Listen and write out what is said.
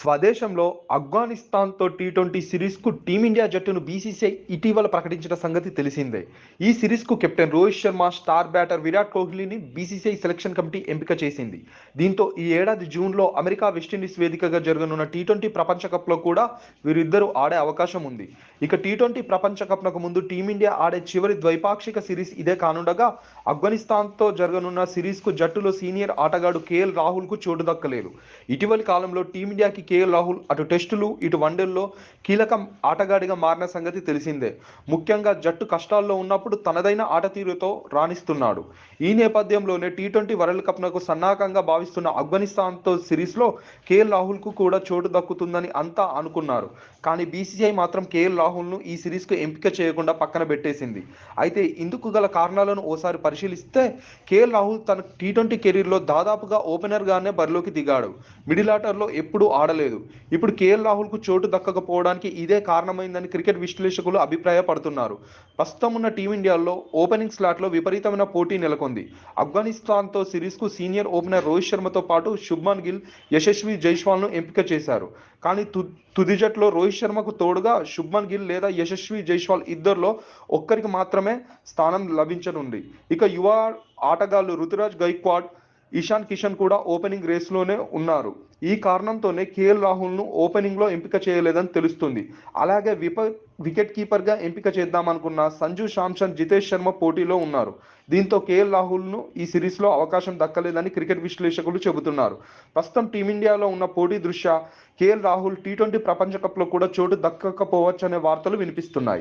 స్వదేశంలో ఆఫ్ఘనిస్తాన్‌తో టీ20 సిరీస్‌కు టీమిండియా జట్టును బీసీసీఐ ఇటీవల ప్రకటించిన సంగతి తెలిసిందే. ఈ సిరీస్‌కు captain Rohit Sharma, star batter Virat కోహ్లీని బీసీసీఐ సెలక్షన్ కమిటీ ఎంపిక చేసింది. దీంతో ఈ ఏడాది జూన్‌లో అమెరికా, వెస్టిండీస్ వేదికగా జరగనున్న టీ20 ప్రపంచ కప్‌లో కూడా వీరిద్దరూ ఆడే అవకాశం ఉంది. ఇక టీ20 ప్రపంచ కప్‌నకు ముందు టీమిండియా ఆడే చివరి ద్వైపాక్షిక సిరీస్ ఇదే కానుండగా, ఆఫ్ఘనిస్తాన్‌తో జరగనున్న సిరీస్‌కు జట్టులో సీనియర్ ఆటగాడు కేఎల్ రాహుల్‌కు చోటు దక్కలేదు. ఇటీవలి కాలంలో టీమిండియాకి కేఎల్ రాహుల్ అటు టెస్టులు, ఇటు వన్డేల్లో కీలక ఆటగాడిగా మారిన సంగతి తెలిసిందే. ముఖ్యంగా జట్టు కష్టాల్లో ఉన్నప్పుడు తనదైన ఆట తీరుతో రాణిస్తున్నాడు. ఈ నేపథ్యంలోనే టీ20 వరల్డ్ కప్‌నకు సన్నాహకంగా భావిస్తున్న ఆఫ్ఘనిస్తాన్‌తో సిరీస్‌లో కేఎల్ రాహుల్‌కు కూడా చోటు దక్కుతుందని అంతా అనుకున్నారు. కానీ బీసీసీఐ మాత్రం కేఎల్ రాహుల్‌ను ఈ సిరీస్‌కు ఎంపిక చేయకుండా పక్కన పెట్టేసింది. అయితే ఇందుకు గల కారణాలను ఓసారి పరిశీలిస్తే కేఎల్ రాహుల్ తన టీ20 కెరీర్‌లో దాదాపుగా ఓపెనర్‌గానే బరిలోకి దిగాడు. మిడిల్ ఆర్డర్‌లో ఎప్పుడూ ఆడలేదు. ఇప్పుడు కేఎల్ రాహుల్‌కు చోటు దక్కకపోవడానికి ఇదే కారణమైందని క్రికెట్ విశ్లేషకులు అభిప్రాయపడుతున్నారు. ప్రస్తుతం ఉన్న టీమిండియాలో ఓపెనింగ్ స్లాట్‌లో విపరీతమైన పోటీ నెలకొంది. ఆఫ్ఘనిస్తాన్‌తో సిరీస్‌కు సీనియర్ ఓపెనర్ రోహిత్ శర్మతో పాటు శుభ్మన్ గిల్, యశస్వి జైస్వాల్‌ను ఎంపిక చేశారు. కానీ తుది జట్టులో రోహిత్ శర్మకు తోడుగా శుభ్మన్ గిల్ లేదా యశస్వి జైస్వాల్ ఇద్దరిలో ఒక్కరికి మాత్రమే స్థానం లభించనుంది. ఇక యువ ఆటగాళ్లు రుతురాజ్ గైక్వాడ్, ఇషాన్ కిషన్ కూడా ఓపెనింగ్ రేస్‌లోనే ఉన్నారు. ఈ కారణంతోనే కేఎల్ రాహుల్‌ను ఓపెనింగ్‌లో ఎంపిక చేయలేదని తెలుస్తుంది. అలాగే వికెట్ కీపర్‌గా ఎంపిక చేద్దామనుకున్న సంజు శాంసన్, జితేష్ శర్మ పోటీలో ఉన్నారు. దీంతో కేఎల్ రాహుల్‌ను ఈ సిరీస్‌లో అవకాశం దక్కలేదని క్రికెట్ విశ్లేషకులు చెబుతున్నారు. ప్రస్తుతం టీమిండియాలో ఉన్న పోటీ దృష్ట్యా కేఎల్ రాహుల్ టీ20 ప్రపంచ కప్‌లో కూడా చోటు దక్కకపోవచ్చనే వార్తలు వినిపిస్తున్నాయి.